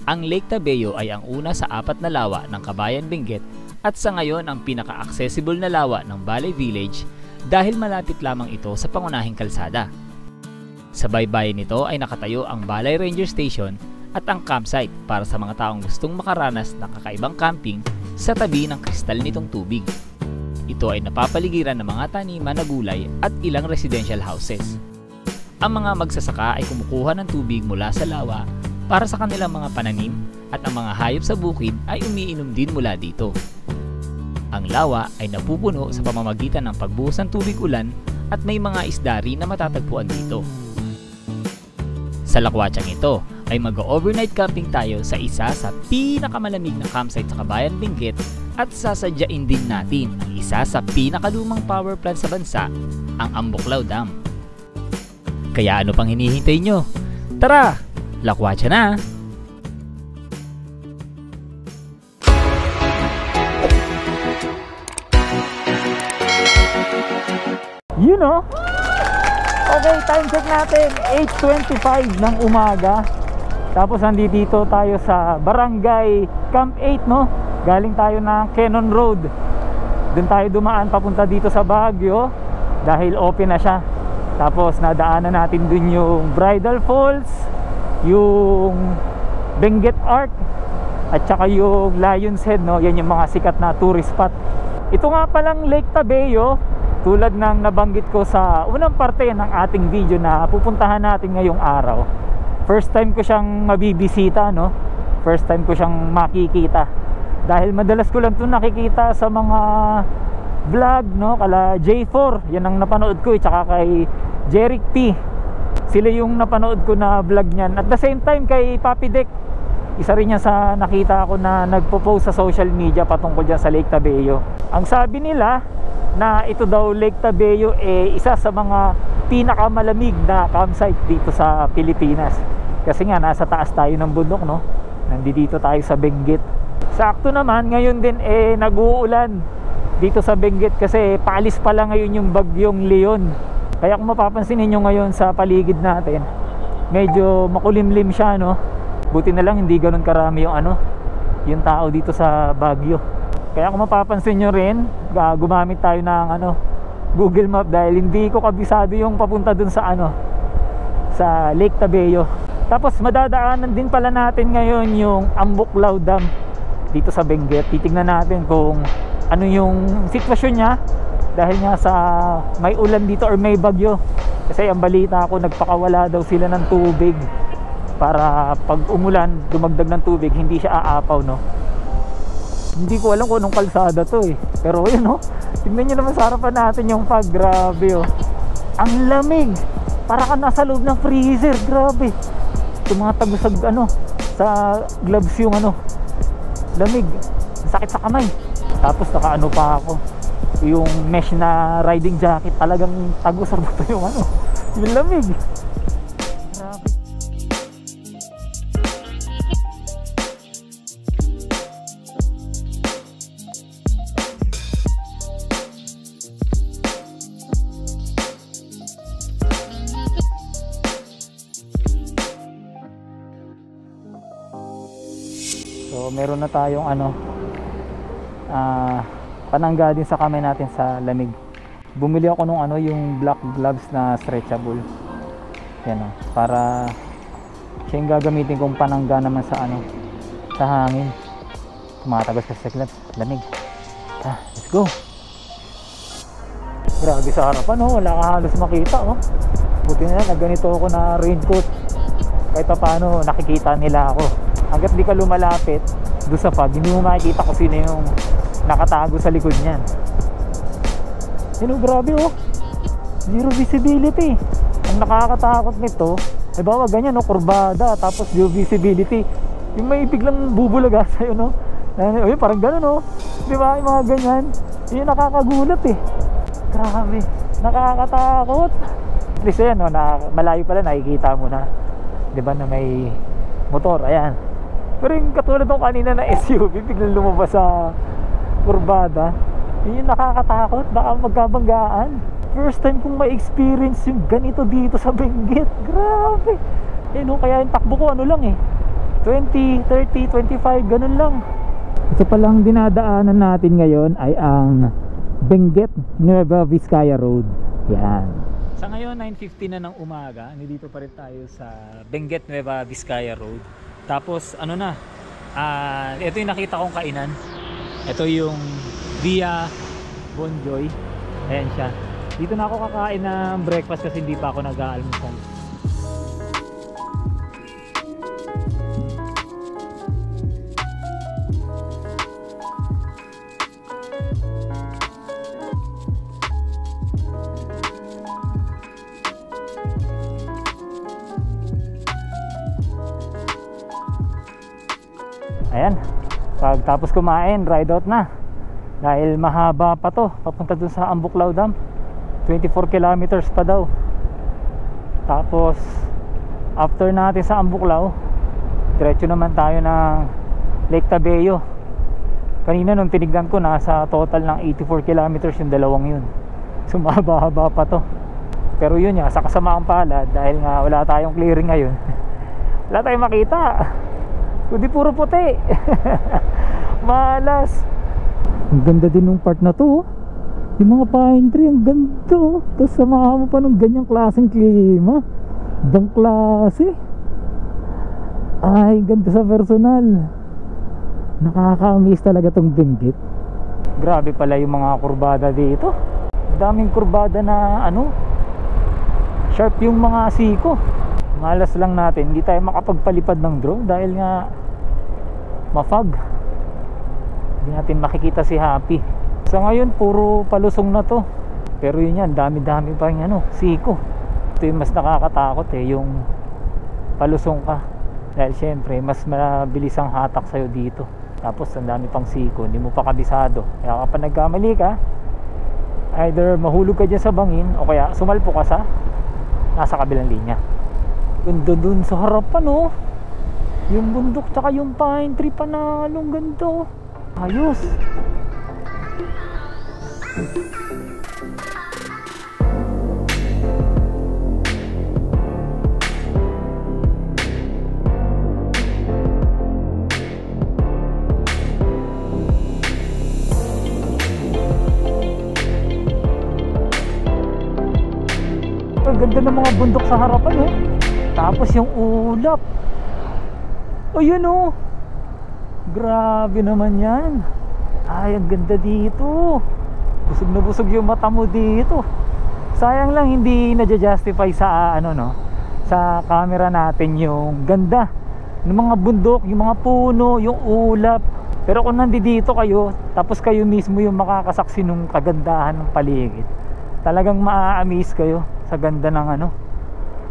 Ang Lake Tabeo ay ang una sa 4 na lawa ng Kabayan Benguet at sa ngayon ang pinaka-accessible na lawa ng Balay Village dahil malapit lamang ito sa pangunahing kalsada. Sa baybayin nito ay nakatayo ang Balay Ranger Station at ang campsite para sa mga taong gustong makaranas ng kakaibang camping sa tabi ng kristal nitong tubig. Ito ay napapaligiran ng mga taniman na gulay at ilang residential houses. Ang mga magsasaka ay kumukuha ng tubig mula sa lawa para sa kanilang mga pananim at ang mga hayop sa bukid ay umiinom din mula dito. Ang lawa ay napupuno sa pamamagitan ng pagbuhos ng tubig ulan at may mga isda rin na matatagpuan dito. Sa lakwatsang ito ay mag-overnight camping tayo sa isa sa pinakamalamig na campsite sa Kabayan Benguet at sasadyain din natin ang isa sa pinakalumang power plant sa bansa, ang Ambuklaw Dam. Kaya ano pang hinihintay nyo? Tara! Lakwatsa na! You know? Okay, time check natin 8:25 ng umaga. Tapos nandito tayo sa Barangay Camp 8, no? Galing tayo ng Cannon Road. Doon tayo dumaan papunta dito sa Baguio dahil open na siya. Tapos nadaanan natin dun yung Bridal Falls, yung Benguet Arc, at saka yung Lion's Head, no? Yan yung mga sikat na tourist spot. Ito nga palang Lake Tabeo, tulad ng nabanggit ko sa unang parte ng ating video na pupuntahan natin ngayong araw. First time ko siyang mabibisita, no? First time ko siyang makikita. Dahil madalas ko lang 'to nakikita sa mga vlog, no? Kala J4, yan ang napanood ko, tsaka kay Jeric P. Sila yung napanood ko na vlog niyan. At the same time kay Papi Dek, isa rin yan sa nakita ko na nagpo-post sa social media patungkol dyan sa Lake Tabeo. Ang sabi nila na ito daw Lake Tabeo isa sa mga pinakamalamig na campsite dito sa Pilipinas. Kasi nga nasa taas tayo ng bundok, no? Nandito tayo sa Benguet. Sakto naman ngayon din nag-uulan dito sa Benguet kasi paalis pa lang ngayon yung bagyong Leon. Kaya kung mapapansin niyo ngayon sa paligid natin, medyo makulimlim siya, no? Buti na lang hindi ganoon karami yung tao dito sa Baguio. Kaya kung mapapansin nyo rin, gumamit tayo ng Google Map dahil hindi ko kabisado yung papunta dun sa sa Lake Tabeo. Tapos madadaanan din pala natin ngayon yung Ambuklaw Dam dito sa Benguet. Titingnan natin kung ano yung sitwasyon niya dahil nga sa may ulan dito or may bagyo. Kasi ang balita ko nagpakawala daw sila ng tubig para pag umulan, dumagdag ng tubig, hindi siya aapaw, no? Hindi ko alam kung anong kalsada to pero yun, no? Tignan nyo naman sa harapan natin yung fog. Grabe, ang lamig, para ka nasa loob ng freezer. Grabe, yung mga tagusag sa gloves yung lamig, sakit sa kamay. Tapos nakaano pa ako, yung mesh na riding jacket, talagang tagusag pa yung yung lamig. Grabe. So meron na tayong panangga din sa kamay natin sa lamig. Bumili ako nung yung black gloves na stretchable. Yan para siya yung gagamitin kong panangga naman sa sa hangin. Tumatagos kasi sa gloves, lamig. Let's go. Grabe sa harapan, wala ka halos makita, Buti na lang ganito ako na raincoat. Kahit paano nakikita nila ako. Hanggat di ka lumalapit doon sa fog, hindi mo makikita kung sino yung nakatago sa likod niyan. Grabe, zero visibility. Ang nakakatakot nito, bawa ganyan, kurbada, tapos zero visibility. Yung may biglang bubulaga sa'yo, parang gano'n, di ba, yung mga ganyan. Yung nakakagulat Grabe, nakakatakot. At least yan, malayo pala nakikita mo na, di ba, na may motor, ayan. Pero yung katulad ng kanina na SUV, biglang lumabas sa kurbada, yun nakakatakot, baka magkabanggaan. First time kong ma-experience yung ganito dito sa Benguet. Grabe. Kaya yung takbo ko lang 20, 30, 25, ganun lang. Ito palang dinadaanan natin ngayon ay ang Benguet Nueva Vizcaya Road. Yan. Sa ngayon 9:50 na ng umaga, nandito pa rin tayo sa Benguet Nueva Vizcaya Road. Tapos ano na, ito yung nakita kong kainan. Ito yung Via Bonjoy. Ayan siya. Dito na ako kakain ng breakfast kasi hindi pa ako nag-aalmusal. Ayan, pagtapos kumain, ride out na. Dahil mahaba pa to, papunta dun sa Ambuklaw Dam. 24 kilometers pa daw. Tapos after natin sa Ambuklaw, diretso naman tayo ng Lake Tabeo. Kanina nung tinignan ko, nasa total ng 84 kilometers yung dalawang yun. So mahaba-haba pa to. Pero yun nga, sa kasamaang palad, dahil nga wala tayong clearing ngayon, wala tayong makita, kundi puro puti. Malas. Ang ganda din ng part na to, yung mga pine tree, ang ganda. Tapos samahan mo pa ng ganyang klaseng klima, ibang klase. Ay, ganda sa personal. Nakaka-amaze talaga tong Benguet. Grabe pala yung mga kurbada dito. Daming kurbada na ano, sharp yung mga siko. Malas lang natin, hindi tayo makapagpalipad ng drone dahil nga mafog. Hindi natin makikita si Happy. Sa ngayon puro palusong na to. Pero yun yan, dami-dami pa yung ano, siko. Ito yung mas nakakatakot yung palusong ka. Dahil syempre mas mabilis ang hatak sa'yo dito. Tapos ang dami pang siko, hindi mo pa kabisado. Kaya kapag nagkamali ka, either mahulog ka dyan sa bangin o kaya sumalpo ka sa nasa kabilang linya. Ganda dun sa harapan oh. Yung bundok tsaka yung pine tree, panalong ganda oh. Ayos. Ang ganda ng mga bundok sa harapan oh. Tapos yung ulap. O yun oh. Grabe naman yan. Ay, ang ganda dito. Busog na busog yung mata mo dito. Sayang lang hindi na-justify sa ano no, sa camera natin yung ganda ng mga bundok, yung mga puno, yung ulap. Pero kung nandito kayo, tapos kayo mismo yung makakasaksi ng kagandahan ng paligid, talagang maa-amaze kayo sa ganda ng ano,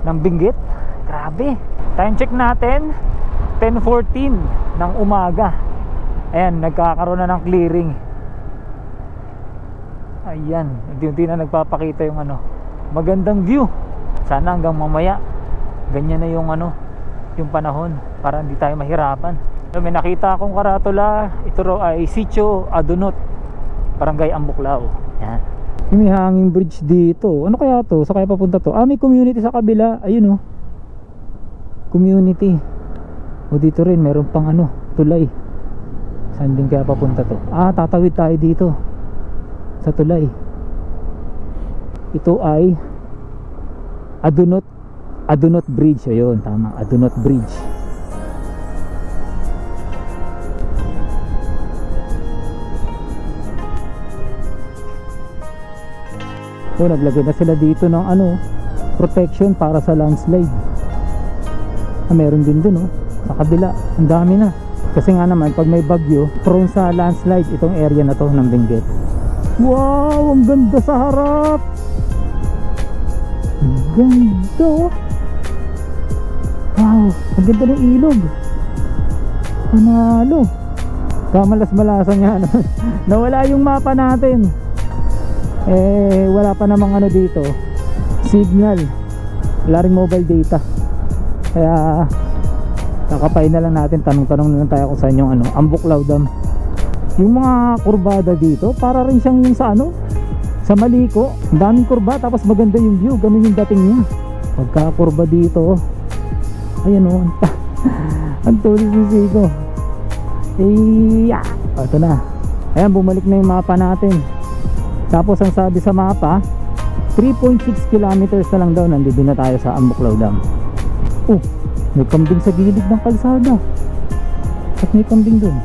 ng Benguet. Grabe. Time check natin 10:14 ng umaga. Ayan, nagkakaroon na ng clearing. Ayan, unti-unti na nagpapakita yung ano, magandang view. Sana hanggang mamaya ganyan na yung ano, yung panahon para hindi tayo mahirapan. So, may nakita akong karatula. Ito raw ay Sitio Adunot, Barangay Ambuklaw. Ayan. May hanging bridge dito. Ano kaya to? Saan kaya papunta to? May community sa kabila. Ayun oh, community. O dito rin meron pang ano, tulay. Saan din kaya papunta to? Tatawid tayo dito sa tulay. Ito ay Adunot Bridge. Ayun, tama, Adunot Bridge. Naglagay na sila dito ng ano, protection para sa landslide. Meron din dun oh, sa kabila. Ang dami na. Kasi nga naman pag may bagyo, prone sa landslide itong area na to ng Benguet. Wow, ang ganda sa harap. Ang ganda oh. Wow, ang ganda ng ilog. Panalo. Kamalas-malasan nga naman. Nawala yung mapa natin. Wala pa namang ano dito, signal. Wala ring mobile data. Kaya kakapay na lang natin, tanong-tanong na lang tayo kung saan yung ano, Ambuklaw Dam. Yung mga kurbada dito para rin siyang yung sa ano, sa Maliko. Ang daming kurba tapos maganda yung view. Ganun yung dating niya. Pagka kurba dito, ayan o, Ang tulis ni Siko. Ito na. Ayan, bumalik na yung mapa natin. Tapos ang sabi sa mapa, 3.6 kilometers na lang daw, nandito na tayo sa Ambuklaw Dam. Oh, may kambing sa gilid ng kalsada. At may kambing doon.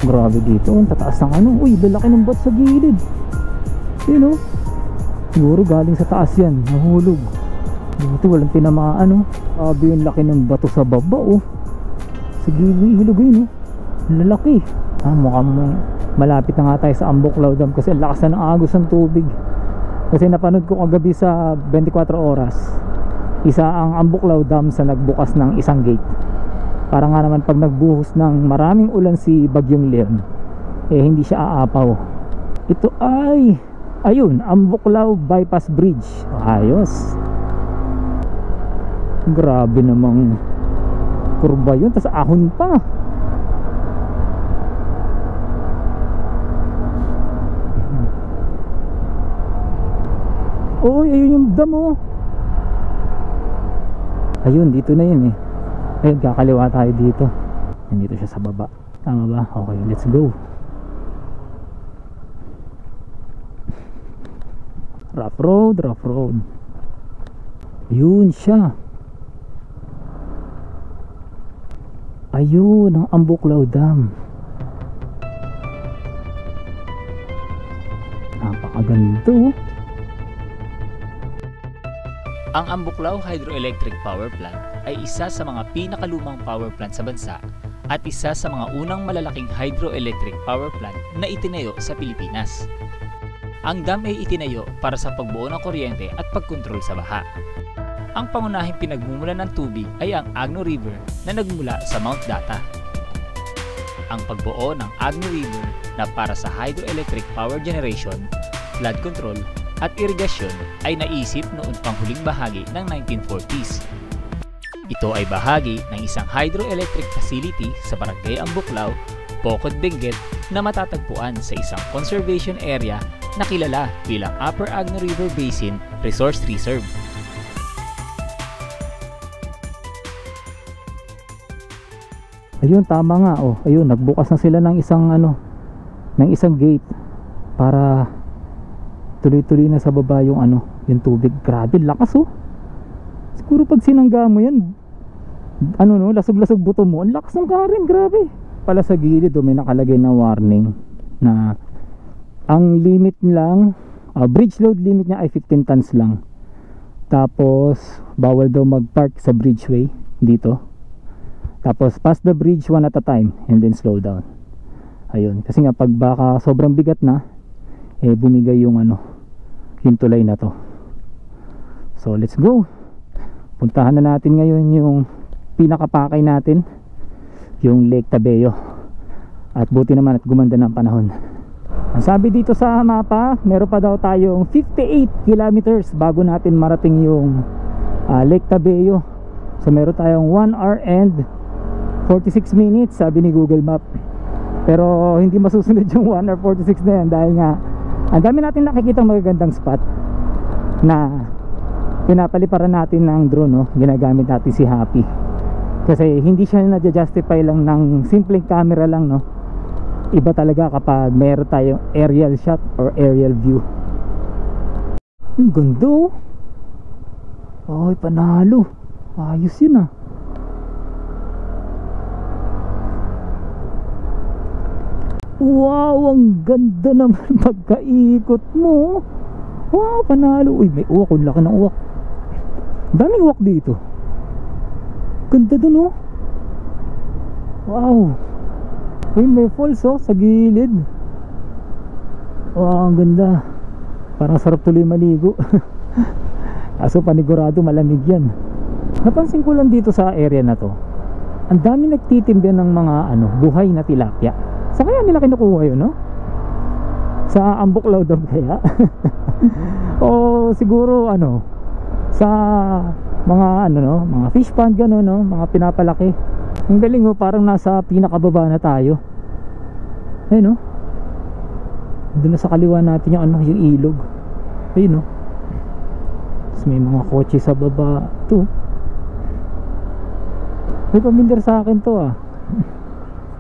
Grabe dito, ang tataas ng ano. Uy, lalaki ng bat sa gilid. You know, siguro galing sa taas yan, nahulog. Dito walang tinamaan, oh. Grabe yung laki ng bato sa baba, oh. Sa gilid, hilog yun, oh. Lalaki. Mukhang malapit na nga tayo sa Ambuklaw Dam kasi ang lakas na ng agos ng tubig. Kasi napanood ko kagabi sa 24 oras, isa ang Ambuklaw Dam sa nagbukas ng isang gate. Para nga naman pag nagbuhos ng maraming ulan si Bagyong Leon, hindi siya aapaw. Ito ay, ayun, Ambuklaw Bypass Bridge. Ayos. Grabe namang kurba yun, tas ahon pa. Oy, ayun yung dam, oh. Ayun, dito na yun, eh. Ayun, kakaliwa tayo dito. Nandito siya sa baba. Tama ba? Okay, let's go. Rough road, rough road. Yun siya. Ayun, ang Ambuklaw Dam. Napakaganda, oh. Ang Ambuklaw Hydroelectric Power Plant ay isa sa mga pinakalumang power plant sa bansa at isa sa mga unang malalaking hydroelectric power plant na itinayo sa Pilipinas. Ang dam ay itinayo para sa pagbuo ng kuryente at pagkontrol sa baha. Ang pangunahing pinagmumulan ng tubig ay ang Agno River na nagmula sa Mount Data. Ang pagbuo ng Agno River na para sa hydroelectric power generation, flood control, at irigasyon ay naisip noong panghuling bahagi ng 1940s. Ito ay bahagi ng isang hydroelectric facility sa Barangay Ambuklaw, Bocod, Benguet na matatagpuan sa isang conservation area na kilala bilang Upper Agno River Basin Resource Reserve. Ayun, tama nga, oh. Ayun, nagbukas na sila ng isang ng isang gate para tuloy-tuloy na sa baba yung yung tubig. Grabe, lakas, oh. Siguro pag sinangga mo yan, lasog-lasog buto mo, ang lakas ng karin, grabe. Pala sa gilid, oh, may nakalagay na warning na ang limit lang, bridge load limit niya ay 15 tons lang. Tapos bawal daw mag-park sa bridgeway dito. Tapos pass the bridge one at a time and then slow down. Ayun, kasi nga pag baka sobrang bigat na, bumigay yung yung tulay na to. So let's go. Puntahan na natin ngayon yung pinakapakay natin, yung Lake Tabeo. At buti naman at gumanda ng panahon. Ang sabi dito sa mapa, meron pa daw tayong 58 kilometers bago natin marating yung Lake Tabeo. So meron tayong 1 hour and 46 minutes sabi ni Google Map. Pero hindi masusunod yung 1 hour 46 na yan dahil nga ang dami natin nakikita magagandang spot na pinapaliparan natin ng drone, no? Ginagamit natin si Happy kasi hindi siya na-justify lang ng simpleng camera lang, no? Iba talaga kapag meron tayong aerial shot or aerial view. Yung ganda, oh. Ay, panalo. Ayos yun, ah. Wow, ang ganda naman pagkaikot mo. Wow, panalo. Uy, may uwak, ang laki ng uwak. Daming uwak dito. Ganda dun, oh. Wow. Uy, may falls, oh, sa gilid. Wow, ang ganda. Parang sarap tuloy maligo. Kaso panigurado malamig yan. Napansin ko lang dito sa area na to, ang dami nagtitimba ng mga buhay na tilapia. Sa kaya nila kinukuha yun, no? Sa Ambuklaw Dam kaya? O siguro sa mga mga fish pond gano'n, no? Mga pinapalaki. Ang galing, oh, parang nasa pinakababa na tayo. Ayun, no? Doon na sa kaliwa natin yung yung ilog. Ayun, no? Tapos may mga kotse sa baba. Ito. May pamilyar sa akin to ah.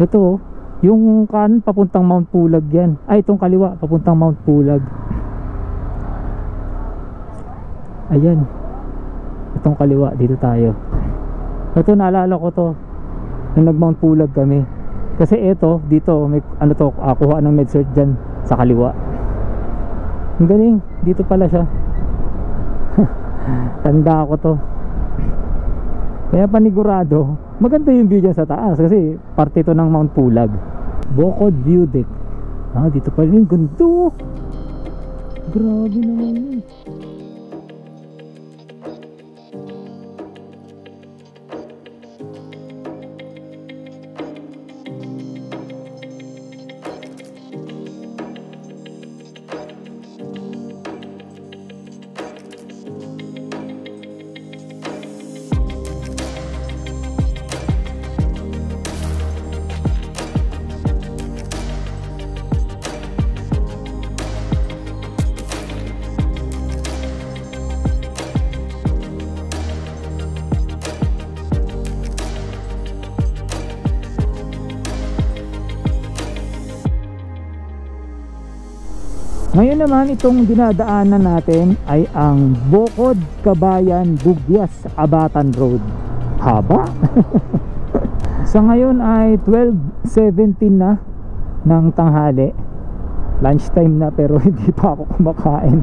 Ito oh, yung kanan papuntang Mount Pulag yan. Ay, itong kaliwa papuntang Mount Pulag. Ayan. Itong kaliwa, dito tayo. Ito naalala ko to nung nag Mount Pulag kami. Kasi ito, dito may ano to, kuha ng med-cert dyan sa kaliwa. Ang galing, dito pala siya. Tanda ko to. Kaya panigurado, maganda yung view dyan sa taas kasi parte to ng Mount Pulag. Bocod View Deck. Ah, dito pala yung ganito. Grabe naman yun. Ngayon naman itong dinadaanan natin ay ang Bocod, Kabayan, Bugyas, Abatan Road. Haba. Sa ngayon ay 12:17 na ng tanghali. Lunchtime na pero hindi pa ako kumakain.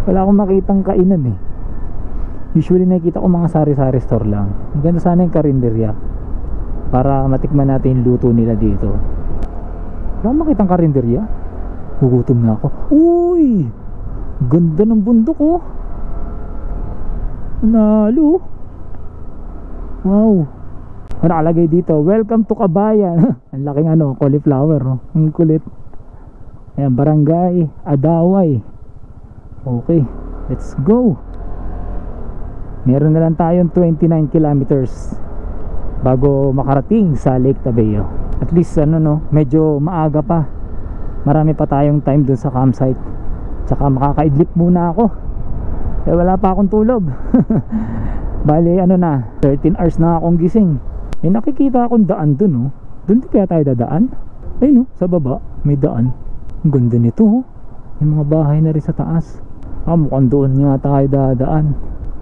Wala akong makitang kainan eh. Usually nakikita ko mga sari-sari store lang. Ang ganda sana yung karinderya para matikman natin yung luto nila dito. Wala akong makitang karinderya. Gugutom na ako. Uy! Ganda ng bundok oh. Nalo. Wow. Ano nakalagay dito? Welcome to Kabayan. Ang laking ano, cauliflower oh. Ang kulit. Ayan, Barangay Adaway. Okay, let's go. Meron na lang tayong 29 kilometers bago makarating sa Lake Tabeo. At least ano no, medyo maaga pa. Marami pa tayong time dun sa campsite. Tsaka makakaidlip muna ako. Eh wala pa akong tulog. Bali ano na, 13 hours na akong gising. May nakikita akong daan dun oh. Dun di kaya tayo dadaan? Ayun oh, sa baba may daan. Ang ganda nito oh. May mga bahay na rin sa taas. Ah, mukhang doon nga tayo dadaan.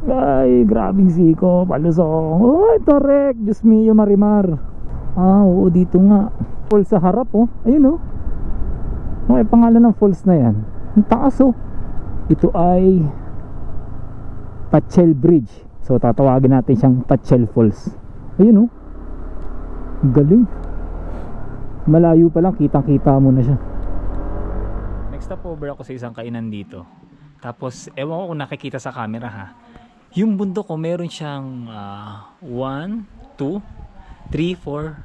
Ay, grabing siko, palusong. Ay, tarek, Diyos mio marimar. Ah, oo, dito nga. Falls sa harap oh. Ayun oh. Ano ay pangalan ng falls na yan? Ang taas oh. Ito ay Pachel Bridge. So tatawagin natin siyang Pachel Falls. Ayun oh. Galing. Malayo pa lang kitang kita mo na siya. Next stop over ako sa isang kainan dito. Tapos ewan ko kung nakikita sa camera ha. Yung bundok ko meron siyang 1, 2, 3, 4,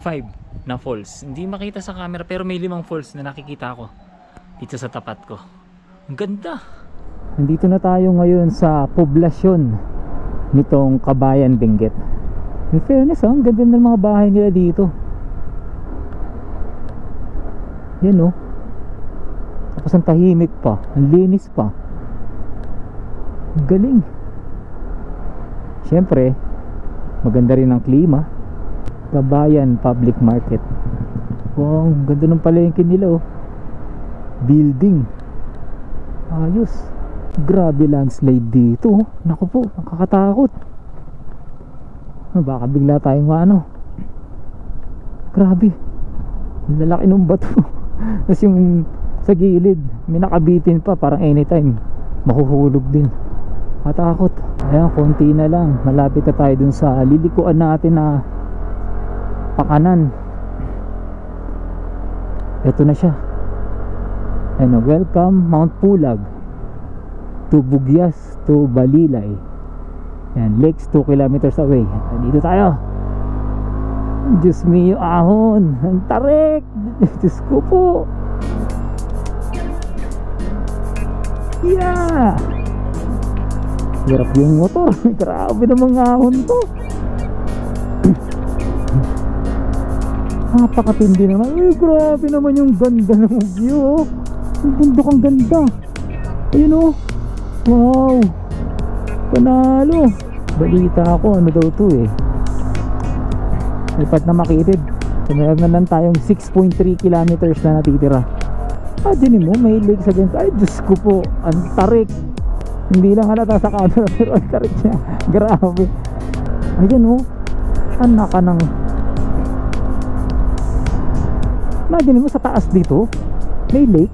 5 na falls. Hindi makita sa camera pero may 5 falls na nakikita ko dito sa tapat ko. Ang ganda. Nandito na tayo ngayon sa poblasyon nitong Kabayan Benguet. In fairness ang ganda ng mga bahay nila dito. Yan oh. Tapos ang tahimik pa, ang linis pa. Ang galing. Siyempre maganda rin ang klima. Kabayan Public Market. Wow, ganda ng palengke nila oh. Building. Ayos. Grabe landslide dito oh. Naku po, nakakatakot. Baka bigla tayong ano. Grabe. Lalaki ng bato. Tapos yung sa gilid may nakabitin pa, parang anytime mahuhulog din. Katakot. Ayan, konti na lang. Malapit na tayo dun sa lilikuan natin na pakanan. Ito na siya. Ano, welcome Mount Pulag to Bugyas to Balilay. Yan, lakes 2 kilometers away. Dito tayo. Diyos mio, ahon. Ang tarik. Diyos ko po. Yeah. Hirap yung motor. Grabe namang ahon to. Napakatindi naman. Ay, grabe naman yung ganda ng view. Ang bundok, ang ganda. Ayun oh. Wow. Panalo. Balita ako, ano daw to eh. Lipat na Makitid. So meron na lang tayong 6.3 kilometers na natitira. Diyan mo, may lake sa ganito. Ay, Diyos ko po, ang tarik. Hindi lang halata sa camera, pero ang tarik niya. Grabe. Ayan o, anak ka ng... Imagine mo sa taas dito, may lake.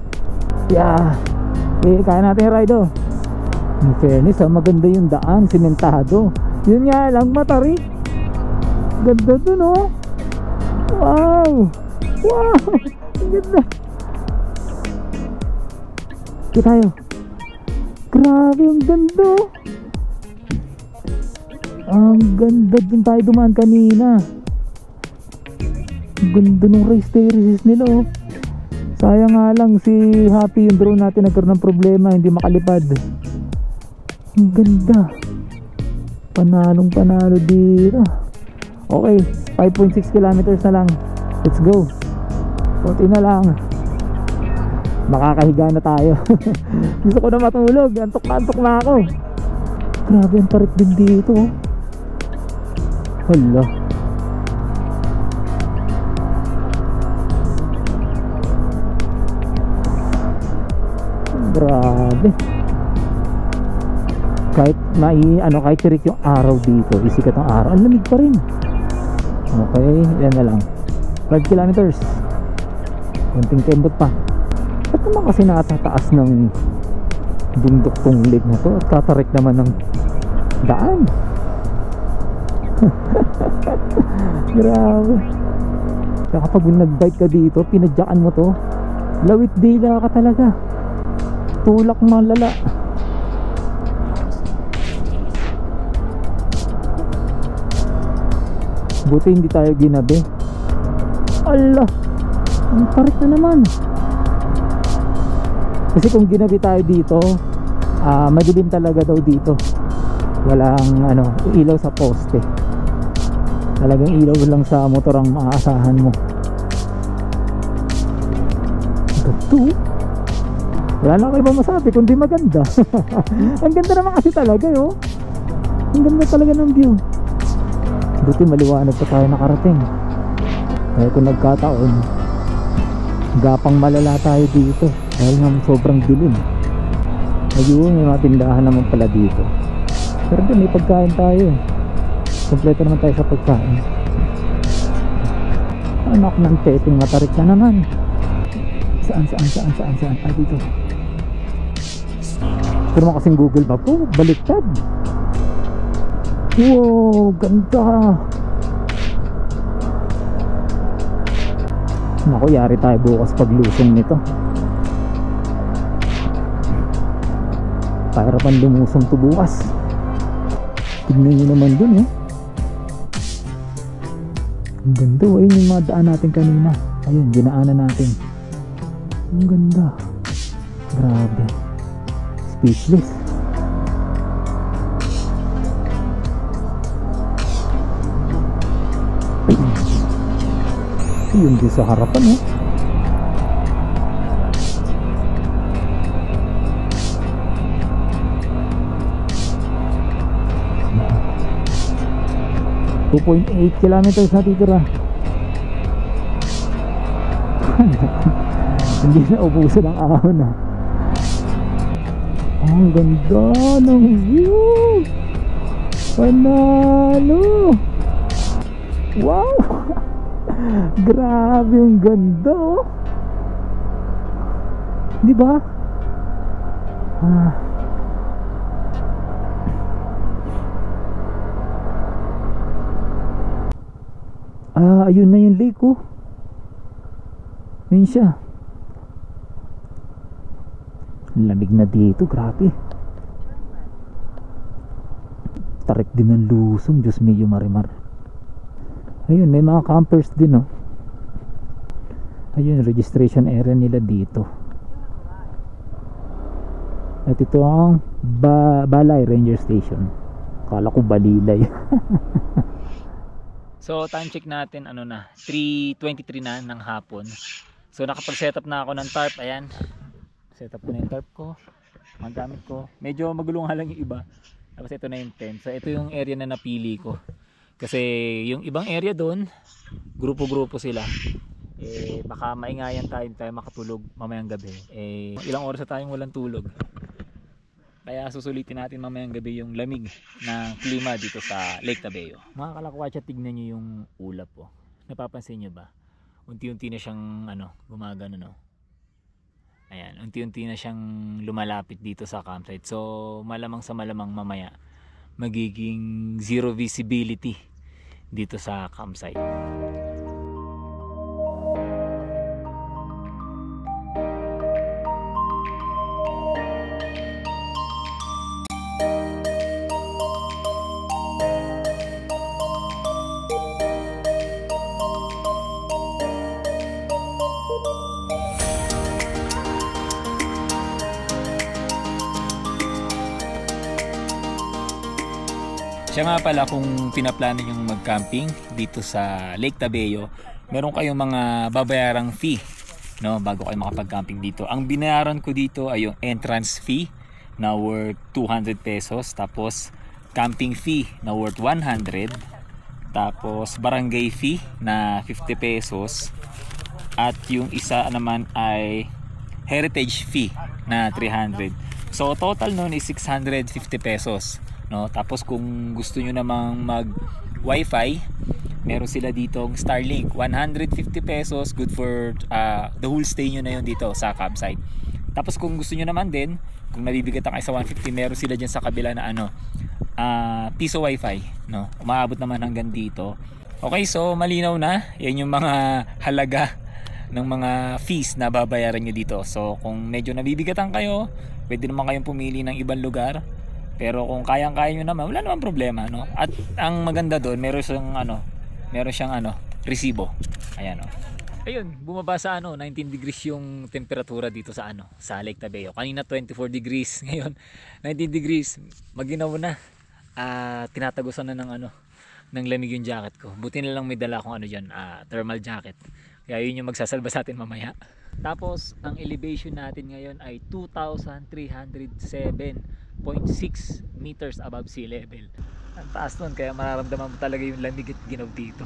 Yeah. Okay, kaya natin ride o. In fairness, maganda yung daan, simentado. Yun nga lang, matarik. Ganda dun o. Wow. Wow. Ang ganda. Ito tayo. Grabe, ang ganda. Ang ganda dun tayo dumaan kanina. Ang ganda ng race terraces nila oh. Sayang nga lang si Happy yung drone natin nagkaroon ng problema, hindi makalipad. Ang ganda. Panalong panalo dito. Okay, 5.6 kilometers na lang. Let's go. Konti na lang. Makakahiga na tayo. Gusto ko na matulog. Antok na ako. Grabe ang tarik din dito. Hala. Grabe. Kahit tirik yung araw dito, isikat ang araw, ang lamig pa rin. Okay, yan na lang. 5 kilometers. Kunting kembot pa. Ba't naman kasi nakataas ng bundok tong lake na to at katarik naman ng daan? Grabe. Kaya kapag nag-bike ka dito, pinadyakan mo to, lawit dila ka talaga. Tulak malala. Buti hindi tayo ginabi. Allah, ang tarik na naman. Kasi kung ginabi tayo dito, madilim talaga daw dito. Walang ilaw sa poste. Talagang ilaw lang sa motor ang maaasahan mo. Ganito. Wala na kayo ba masabi kundi maganda. Ang ganda naman kasi talaga yo. Ang ganda talaga ng view. Buti maliwanag pa tayo nakarating. Kaya kung nagkataon, gapang malala tayo dito dahil nga sobrang dilim. Ayun, may mga tindahan naman pala dito. Pero doon may pagkain tayo. Kompleto naman tayo sa pagkain. Anak ng teteng, matarik na naman. Saan? Dito. Pero naman kasing Google Map po, baliktad. Wow, ganda. Naku, yari tayo bukas paglusong nito. Pahirapan lumusong to bukas. Tignan nyo naman dun eh. Ang ganda. Ayun yung mga daan natin kanina. Ayun, dinaanan natin. Ang ganda. Grabe. Speechless. Yun din sa harapan eh. .8 kilometers na titira. Hindi na ubusan ang ahon ah. Ang ganda ng view. Panalo. Wow. Grabe yung ganda oh. Di ba? Ayun na yung lake oh. Ayun siya. Lamig na dito, grabe. Tarik din ng lusong, Diyos medyo marimar. Ayun, may mga campers din oh. Ayun, registration area nila dito. At ito ang Balay Ranger Station. Kala ko Balilay. So time check natin na 3:23 na ng hapon. So nakapag-setup na ako ng tarp. Ayan. Setup ko na yung tarp ko. Ang gamit ko. Medyo magulo nga lang yung iba. Tapos ito na yung tent. So ito yung area na napili ko. Kasi yung ibang area doon, grupo-grupo sila. Baka maingayan tayo makatulog mamayang gabi. Ilang oras na tayong walang tulog. Kaya susulitin natin mamayang gabi yung lamig ng klima dito sa Lake Tabeo. Mga kalakwatsa, tignan nyo yung ulap po. Napapansin nyo ba? Unti-unti na siyang gumagano, no? Ayan, unti-unti na siyang lumalapit dito sa campsite. So malamang sa malamang mamaya magiging zero visibility dito sa campsite. Siya nga pala, kung pinaplano yung mag-camping dito sa Lake Tabeo, meron kayong mga babayarang fee, no, bago kayo makapag-camping dito. Ang binayaran ko dito ay yung entrance fee na worth 200 pesos, tapos camping fee na worth 100, tapos barangay fee na 50 pesos, at yung isa naman ay heritage fee na 300. So total nun is 650 pesos. No, tapos kung gusto nyo namang mag wifi, meron sila ditong Starlink, 150 pesos, good for the whole stay nyo na yun dito sa campsite. Tapos kung gusto nyo naman din, kung nabibigatan kayo sa 150, meron sila dyan sa kabila na piso wifi, no, umaabot naman hanggang dito. Okay, so malinaw na, yan yung mga halaga ng mga fees na babayaran nyo dito. So kung medyo nabibigatan kayo, pwede naman kayong pumili ng ibang lugar. Pero kung kayang-kaya nyo naman, wala naman problema, no? At ang maganda doon, meron siyang resibo. Ayan, oh. Ayun, bumaba sa 19 degrees yung temperatura dito sa sa Lake Tabeo. Kanina 24 degrees, ngayon 19 degrees. Maginaw na. Tinatagusan na ng lamig yung jacket ko. Buti na lang may dala akong thermal jacket. Kaya yun yung magsasalba sa atin mamaya. Tapos ang elevation natin ngayon ay 2,307.6 meters above sea level. Ang taas nun, kaya mararamdaman mo talaga yung lamig at ginaw dito.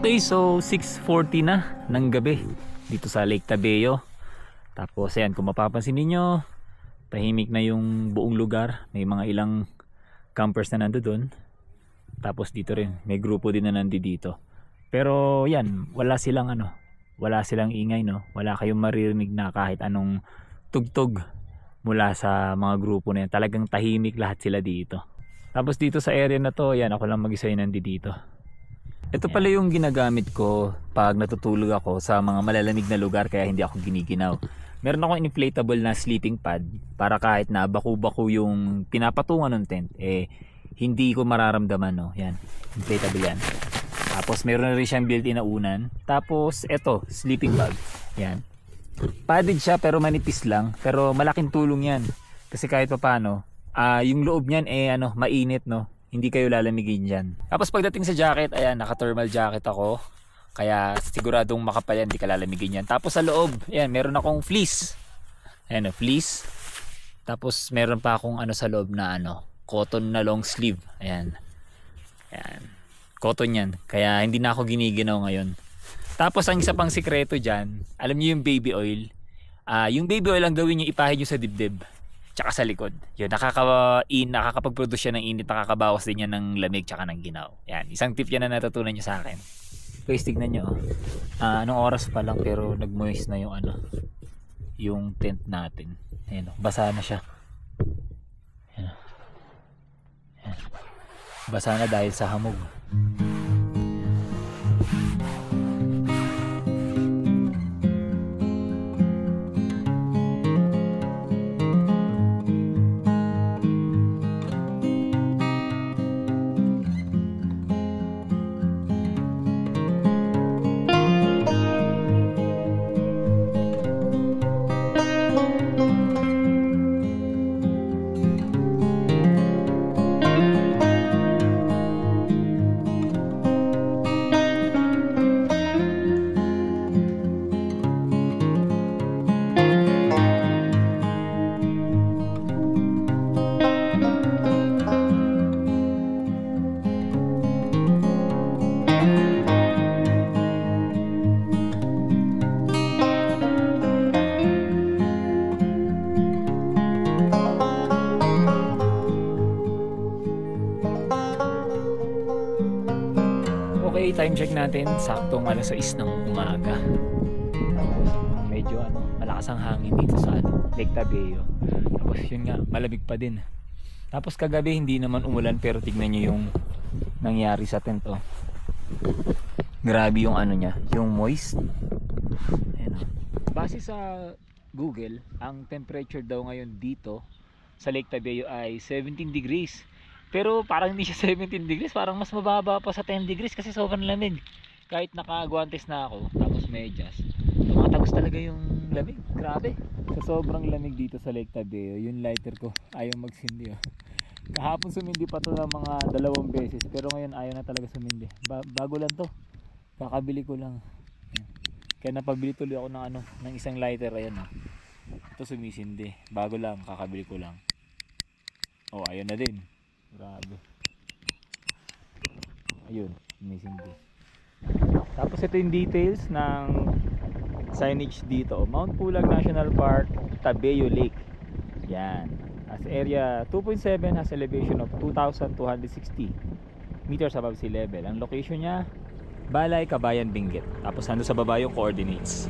Okay, so 6:40 na ng gabi dito sa Lake Tabeo. Tapos ayan, kung mapapansin niyo, tahimik na yung buong lugar. May mga ilang campers na nandoon. Tapos dito rin, may grupo din na nandito. Pero yan, wala silang ingay, no. Wala kayong maririnig na kahit anong tugtog mula sa mga grupo na yan. Talagang tahimik lahat sila dito. Tapos dito sa area na to, yan, ako lang mag-isa yung nandito. Ito pala yung ginagamit ko pag natutulog ako sa mga malalamig na lugar, kaya hindi ako giniginaw. Meron akong inflatable na sleeping pad para kahit na baku-baku yung pinapatungan ng tent, hindi ko mararamdaman, no. Yan, inflatable yan. Tapos meron na rin siyang built-in na unan. Tapos eto, sleeping bag. Yan. Padded siya pero manipis lang, pero malaking tulong yan. Kasi kahit papaano, yung loob niyan mainit, no. Hindi kayo lalamigin dyan. Tapos pagdating sa jacket, ayan, naka-thermal jacket ako. Kaya siguradong makapal yan, hindi ka lalamigin yan. Tapos sa loob, ayan, meron akong fleece. Ayan, fleece. Tapos meron pa akong sa loob na cotton na long sleeve. Ayan. Ayan. Cotton yan. Kaya hindi na ako giniginaw ngayon. Tapos ang isa pang sikreto dyan, alam niyo yung baby oil. Yung baby oil ang gawin nyo, ipahid nyo sa dibdib. Tsaka sa likod. Yun, nakakapag-produce siya ng init, nakakabawas din yan ng lamig tsaka ng ginaw. Yan, isang tip yan na natutunan nyo sa akin. Guys, tignan nyo. Anong oras pa lang pero nag-moist na yung yung tent natin. Ayan, basa na siya. Ayan. Ayan. Basa na dahil sa hamog. Okay, time check natin. Saktong alas 6 ng umaga. Medyo malakas ang hangin dito sa Lake Tabeo. Tapos yun nga, malamig pa din. Tapos kagabi hindi naman umulan, pero tignan nyo yung nangyari sa tent. Grabe yung niya, yung moist. Ayan. Base sa Google, ang temperature daw ngayon dito sa Lake Tabeo ay 17 degrees. Pero parang hindi siya 17 degrees, parang mas mababa pa sa 10 degrees kasi sobrang lamig. Kahit naka-guantes na ako, tapos medyas, tumatagos talaga yung lamig. Grabe. Sa sobrang lamig dito sa Lake Tabeo, yung lighter ko ayaw magsindi. Kahapon sumindi pa to ng mga 2 beses, pero ngayon ayaw na talaga sumindi. Bago lang to, kakabili ko lang. Kaya napabili tuloy ako ng isang lighter. Ayan, ito sumisindi, bago lang, kakabili ko lang. Ayun na din. Grabe. Ayun, sumisindi. Tapos ito yung details ng signage dito. Mount Pulag National Park, Tabeo Lake. Yan. As area 2.7 has elevation of 2,260 meters above sea level. Ang location niya, Balay, Kabayan, Benguet. Tapos nando sa baba yung coordinates.